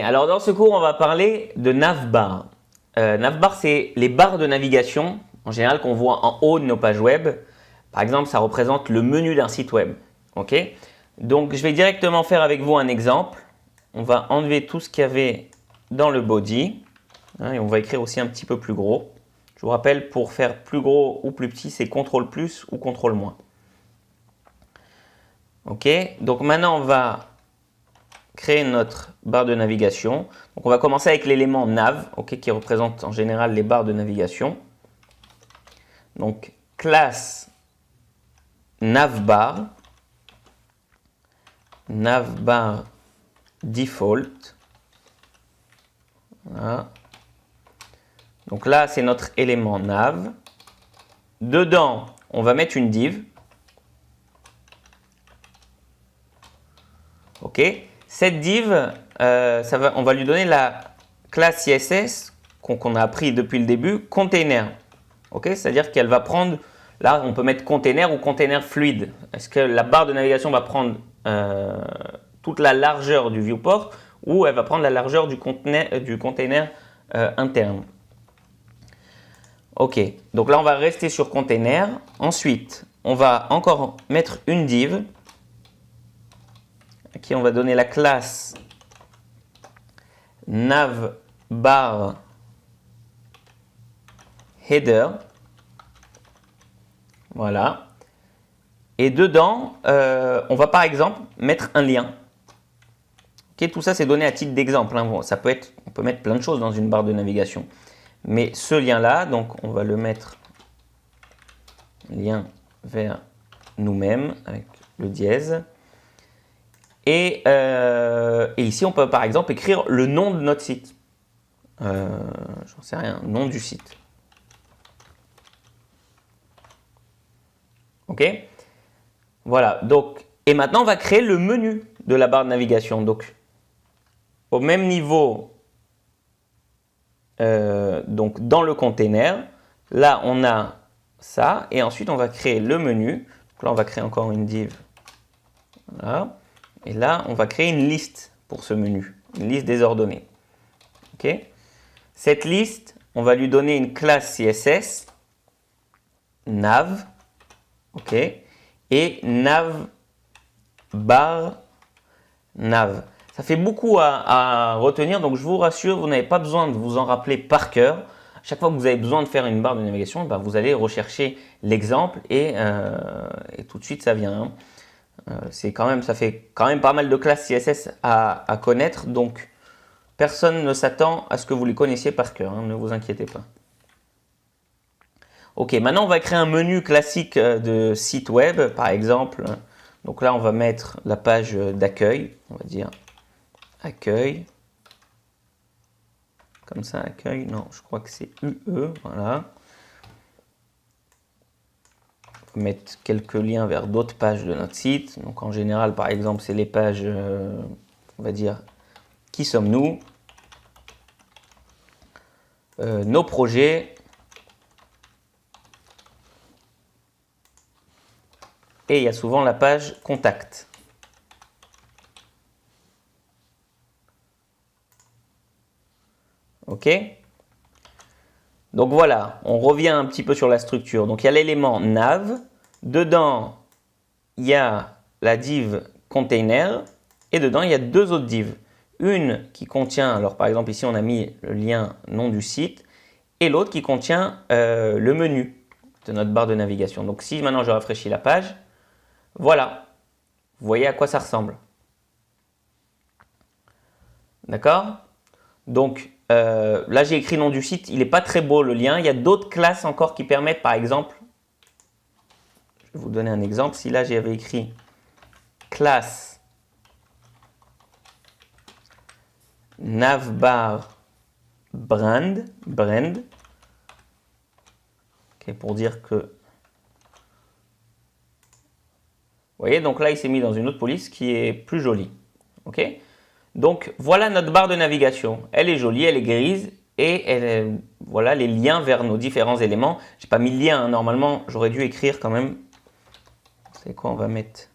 alors dans ce cours, on va parler de navbar. Navbar, c'est les barres de navigation, en général, qu'on voit en haut de nos pages web. Par exemple, ça représente le menu d'un site web. Ok, donc, je vais directement faire avec vous un exemple. On va enlever tout ce qu'il y avait dans le body. Hein, et on va écrire aussi un petit peu plus gros. Je vous rappelle, pour faire plus gros ou plus petit, c'est CTRL plus ou CTRL moins. Ok, donc maintenant, on va créer notre barre de navigation. Donc on va commencer avec l'élément nav, okay, qui représente en général les barres de navigation. Donc classe navbar, navbar default. Voilà. Donc là, c'est notre élément nav. Dedans, on va mettre une div. Ok. Cette div, on va lui donner la classe CSS qu'on a appris depuis le début, container. Okay, c'est-à-dire qu'elle va prendre, là on peut mettre container ou container fluide. Est-ce que la barre de navigation va prendre toute la largeur du viewport ou elle va prendre la largeur du container interne? Ok, donc là on va rester sur container. Ensuite, on va encore mettre une div à qui on va donner la classe navbar header. Voilà. Et dedans, on va par exemple mettre un lien. Okay, tout ça, c'est donné à titre d'exemple. Hein. Bon, on peut mettre plein de choses dans une barre de navigation. Mais ce lien-là, donc on va le mettre lien vers nous-mêmes avec le dièse. Et ici, on peut par exemple écrire le nom de notre site. J'en sais rien, nom du site. Ok? Voilà. Donc, et maintenant, on va créer le menu de la barre de navigation. Donc, au même niveau, donc dans le container, là, on a ça. Et ensuite, on va créer le menu. Donc là, on va créer encore une div. Voilà. Et là, on va créer une liste pour ce menu, une liste désordonnée. Ok. Cette liste, on va lui donner une classe CSS, nav, ok, et nav bar nav. Ça fait beaucoup à retenir, donc je vous rassure, vous n'avez pas besoin de vous en rappeler par cœur. Chaque fois que vous avez besoin de faire une barre de navigation, ben vous allez rechercher l'exemple et tout de suite ça vient. Hein. Ça fait quand même pas mal de classes CSS à connaître, donc personne ne s'attend à ce que vous les connaissiez par cœur, hein, ne vous inquiétez pas. Ok, maintenant on va créer un menu classique de site web, par exemple. Donc là, on va mettre la page d'accueil, on va dire accueil. Comme ça, accueil, non, je crois que c'est UE, voilà. On va mettre quelques liens vers d'autres pages de notre site. Donc en général, par exemple, c'est les pages, on va dire, qui sommes-nous, nos projets, et il y a souvent la page contact. Ok? Donc voilà, on revient un petit peu sur la structure. Donc il y a l'élément nav, dedans il y a la div container et dedans il y a deux autres divs. Une qui contient, alors par exemple ici on a mis le lien nom du site et l'autre qui contient le menu de notre barre de navigation. Donc si maintenant je rafraîchis la page, voilà, vous voyez à quoi ça ressemble. D'accord? Donc là, j'ai écrit nom du site. Il n'est pas très beau le lien. Il y a d'autres classes encore qui permettent, par exemple, je vais vous donner un exemple. Si là, j'avais écrit classe navbar brand, okay, pour dire que, vous voyez, donc là, il s'est mis dans une autre police qui est plus jolie. Ok? Donc, voilà notre barre de navigation. Elle est jolie, elle est grise et voilà les liens vers nos différents éléments. Je n'ai pas mis le lien, hein. Normalement, j'aurais dû écrire quand même. C'est quoi? On va mettre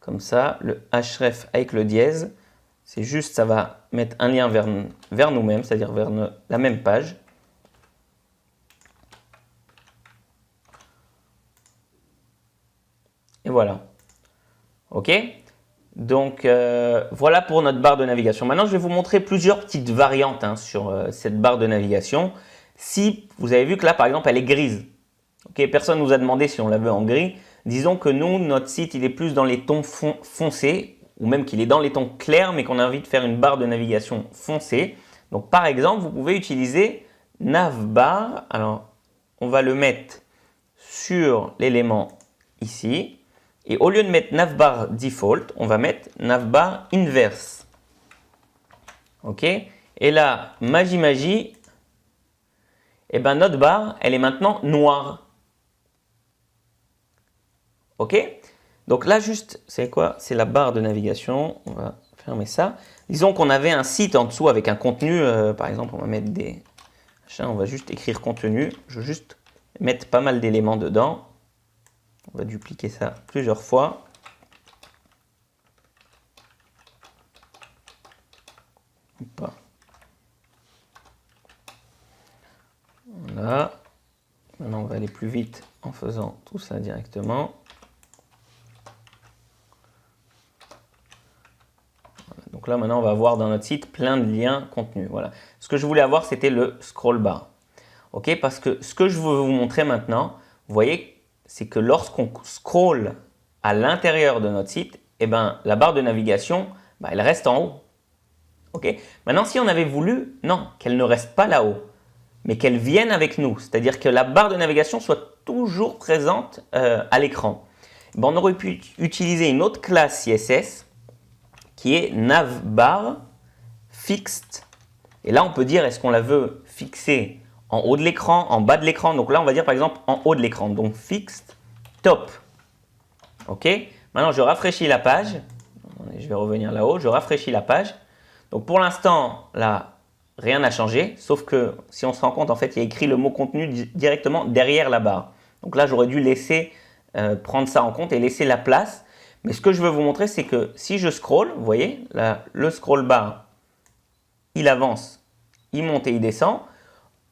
comme ça, le href avec le dièse. C'est juste, ça va mettre un lien vers nous-mêmes, c'est-à-dire vers la même page. Et voilà. OK? Donc, voilà pour notre barre de navigation. Maintenant, je vais vous montrer plusieurs petites variantes sur cette barre de navigation. Si vous avez vu que là, par exemple, elle est grise. Okay, personne ne nous a demandé si on la veut en gris. Disons que nous, notre site, il est plus dans les tons foncés, ou même qu'il est dans les tons clairs, mais qu'on a envie de faire une barre de navigation foncée. Donc, par exemple, vous pouvez utiliser navbar. Alors, on va le mettre sur l'élément ici. Et au lieu de mettre navbar default, on va mettre navbar inverse. OK? Et là, magie, eh ben, notre barre, elle est maintenant noire. OK? Donc là, juste, c'est quoi? C'est la barre de navigation. On va fermer ça. Disons qu'on avait un site en dessous avec un contenu. Par exemple, on va mettre des... On va juste écrire contenu. Je vais juste mettre pas mal d'éléments dedans. On va dupliquer ça plusieurs fois. Voilà. Maintenant, on va aller plus vite en faisant tout ça directement. Donc là, maintenant, on va voir dans notre site plein de liens contenus. Voilà. Ce que je voulais avoir, c'était le scroll bar. OK? Parce que ce que je veux vous montrer maintenant, vous voyez, c'est que lorsqu'on scroll à l'intérieur de notre site, eh ben, la barre de navigation, elle reste en haut. OK? Maintenant, si on avait voulu, non, qu'elle ne reste pas là-haut, mais qu'elle vienne avec nous, c'est-à-dire que la barre de navigation soit toujours présente à l'écran, on aurait pu utiliser une autre classe CSS qui est navbar fixed. Et là, on peut dire est-ce qu'on la veut fixer en haut de l'écran, en bas de l'écran. Donc là, on va dire par exemple en haut de l'écran. Donc fixed top. OK? Maintenant, je rafraîchis la page. Je vais revenir là-haut. Je rafraîchis la page. Donc pour l'instant, là, rien n'a changé. Sauf que si on se rend compte, en fait, il y a écrit le mot contenu directement derrière la barre. Donc là, j'aurais dû laisser prendre ça en compte et laisser la place. Mais ce que je veux vous montrer, c'est que si je scroll, vous voyez, là, le scroll bar, il avance, il monte et il descend.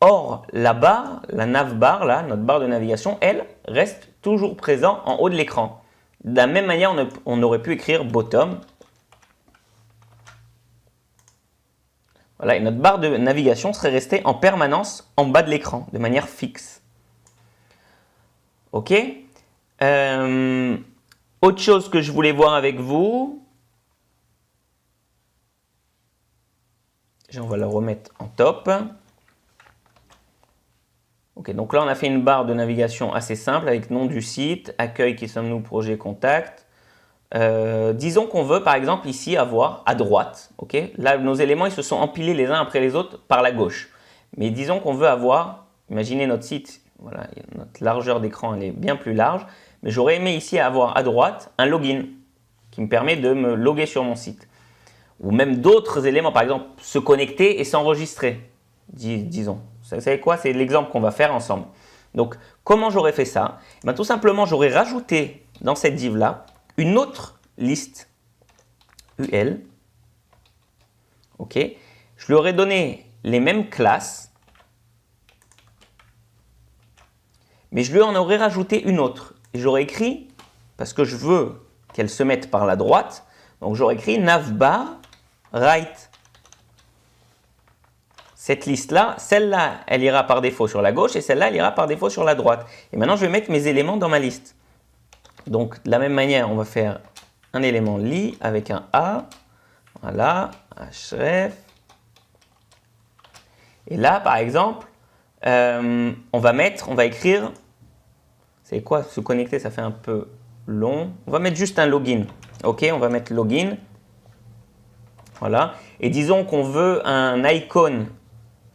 Or, la barre, la navbar, là, notre barre de navigation, elle reste toujours présente en haut de l'écran. De la même manière, on aurait pu écrire bottom. Voilà, et notre barre de navigation serait restée en permanence en bas de l'écran, de manière fixe. OK? Autre chose que je voulais voir avec vous. On va le remettre en top. Ok, donc là on a fait une barre de navigation assez simple avec nom du site, accueil qui sommes-nous, projet, contact. Disons qu'on veut par exemple ici avoir à droite. Ok, là nos éléments ils se sont empilés les uns après les autres par la gauche. Mais disons qu'on veut avoir, imaginez notre site, voilà, notre largeur d'écran elle est bien plus large. Mais j'aurais aimé ici avoir à droite un login qui me permet de me loguer sur mon site. Ou même d'autres éléments, par exemple se connecter et s'enregistrer, disons. Vous savez quoi? C'est l'exemple qu'on va faire ensemble. Donc, comment j'aurais fait ça? Tout simplement, j'aurais rajouté dans cette div-là une autre liste UL. OK. Je lui aurais donné les mêmes classes, mais je lui en aurais rajouté une autre. Et j'aurais écrit, parce que je veux qu'elle se mette par la droite, donc j'aurais écrit navbar right. Cette liste-là, celle-là, elle ira par défaut sur la gauche et celle-là, elle ira par défaut sur la droite. Et maintenant, je vais mettre mes éléments dans ma liste. Donc, de la même manière, on va faire un élément li avec un A. Voilà, href. Et là, par exemple, on va écrire, c'est quoi se connecter, ça fait un peu long. On va mettre juste un login. OK, on va mettre login. Voilà. Et disons qu'on veut un icône,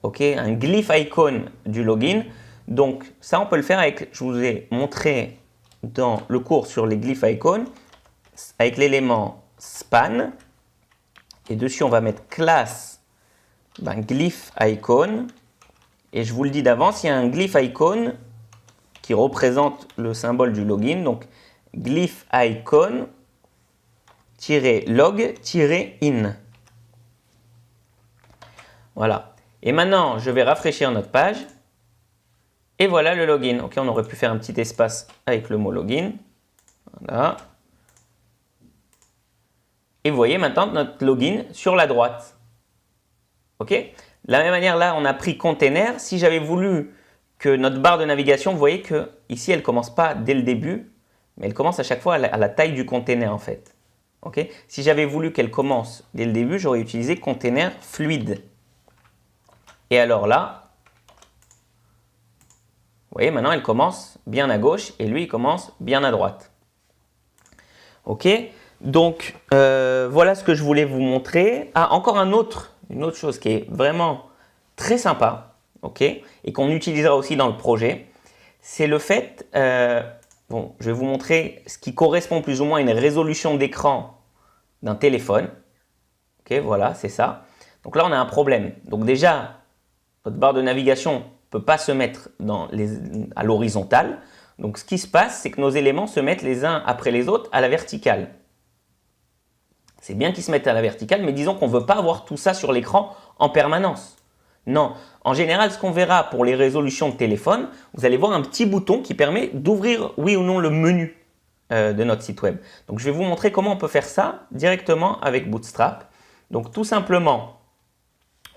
OK, un glyph icône du login. Donc, ça, on peut le faire avec, je vous ai montré dans le cours sur les glyph icônes, avec l'élément span. Et dessus, on va mettre classe glyph icône. Et je vous le dis d'avance, il y a un glyph icône qui représente le symbole du login. Donc, glyph icône -log-in. Voilà. Et maintenant, je vais rafraîchir notre page. Et voilà le login. Ok, on aurait pu faire un petit espace avec le mot login. Voilà. Et vous voyez maintenant notre login sur la droite. Ok. De la même manière, là, on a pris container. Si j'avais voulu que notre barre de navigation, vous voyez que ici, elle ne commence pas dès le début, mais elle commence à chaque fois à la taille du container en fait. Ok. Si j'avais voulu qu'elle commence dès le début, j'aurais utilisé container fluide. Et alors là, vous voyez, maintenant, elle commence bien à gauche et lui, il commence bien à droite. Ok. Donc, voilà ce que je voulais vous montrer. Ah, encore une autre chose qui est vraiment très sympa, ok, et qu'on utilisera aussi dans le projet, c'est le fait, bon, je vais vous montrer ce qui correspond plus ou moins à une résolution d'écran d'un téléphone. Ok, voilà, c'est ça. Donc là, on a un problème. Donc déjà, votre barre de navigation ne peut pas se mettre à l'horizontale. Donc ce qui se passe, c'est que nos éléments se mettent les uns après les autres à la verticale. C'est bien qu'ils se mettent à la verticale, mais disons qu'on ne veut pas avoir tout ça sur l'écran en permanence. Non, en général, ce qu'on verra pour les résolutions de téléphone, vous allez voir un petit bouton qui permet d'ouvrir oui ou non le menu de notre site web. Donc, je vais vous montrer comment on peut faire ça directement avec Bootstrap. Donc, tout simplement,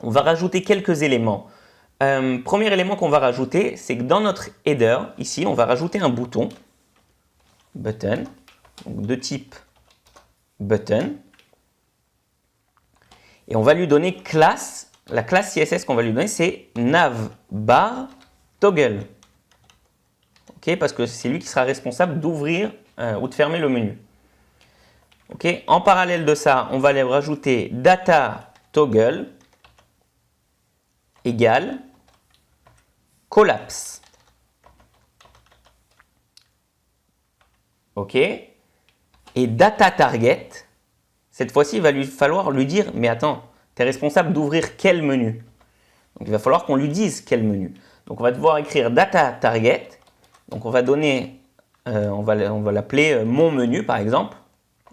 on va rajouter quelques éléments. Premier élément qu'on va rajouter, c'est que dans notre header, ici, on va rajouter un bouton, button, donc de type button. Et on va lui donner classe. La classe CSS qu'on va lui donner, c'est navbar toggle. Ok, parce que c'est lui qui sera responsable d'ouvrir ou de fermer le menu. Ok, en parallèle de ça, on va aller rajouter data toggle égale collapse. Ok, et data target. Cette fois-ci, il va lui falloir lui dire, mais attends, tu es responsable d'ouvrir quel menu? Donc, il va falloir qu'on lui dise quel menu. Donc, on va devoir écrire data target. Donc, on va donner, on va l'appeler mon menu, par exemple.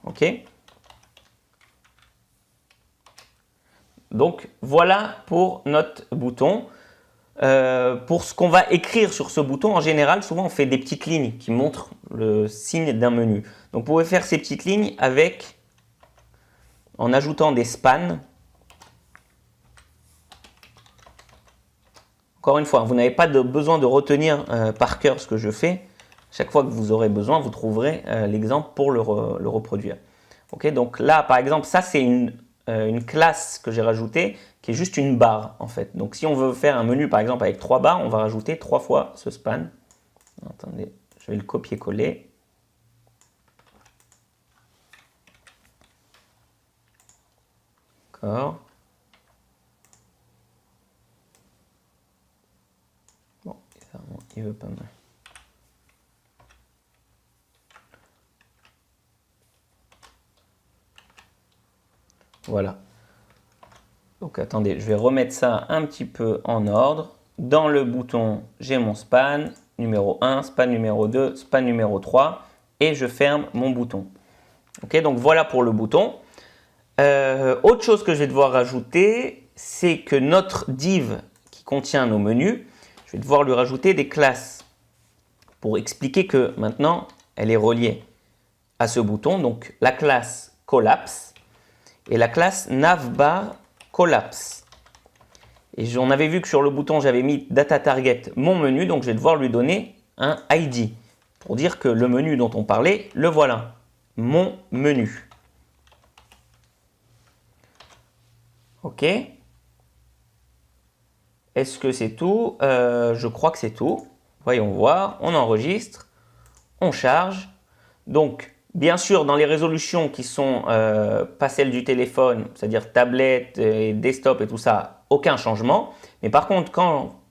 OK. Donc, voilà pour notre bouton. Pour ce qu'on va écrire sur ce bouton, en général, souvent, on fait des petites lignes qui montrent le signe d'un menu. Donc, vous pouvez faire ces petites lignes en ajoutant des spans. Encore une fois, vous n'avez pas besoin de retenir par cœur ce que je fais. Chaque fois que vous aurez besoin, vous trouverez l'exemple pour le reproduire. Ok, donc là, par exemple, ça c'est une classe que j'ai rajoutée qui est juste une barre en fait. Donc si on veut faire un menu par exemple avec 3 barres, on va rajouter 3 fois ce span. Attendez, je vais le copier-coller. D'accord. Bon, il veut pas mal. Voilà. Donc attendez, je vais remettre ça un petit peu en ordre. Dans le bouton, j'ai mon span numéro 1, span numéro 2, span numéro 3 et je ferme mon bouton. Ok, donc voilà pour le bouton. Autre chose que je vais devoir rajouter, c'est que notre div qui contient nos menus, je vais devoir lui rajouter des classes pour expliquer que maintenant, elle est reliée à ce bouton. Donc la classe collapse et la classe navbar collapse. Et on avait vu que sur le bouton, j'avais mis data target mon menu, donc je vais devoir lui donner un ID pour dire que le menu dont on parlait, le voilà, mon menu. Ok. Est-ce que c'est tout? Je crois que c'est tout. Voyons voir, on enregistre, on charge. Donc, bien sûr, dans les résolutions qui sont pas celles du téléphone, c'est-à-dire tablette, et desktop et tout ça, aucun changement. Mais par contre, quand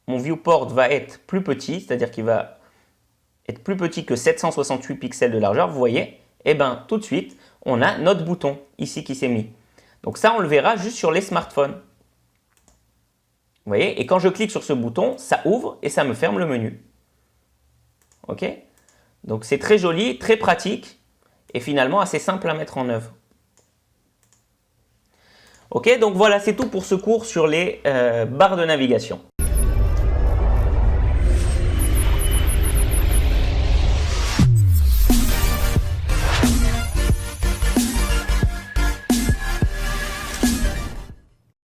mon viewport va être plus petit, c'est-à-dire qu'il va être plus petit que 768 pixels de largeur, vous voyez, et bien tout de suite, on a notre bouton ici qui s'est mis. Donc ça, on le verra juste sur les smartphones. Vous voyez, et quand je clique sur ce bouton, ça ouvre et ça me ferme le menu. Ok? Donc c'est très joli, très pratique et finalement assez simple à mettre en œuvre. Ok, donc voilà, c'est tout pour ce cours sur les barres de navigation.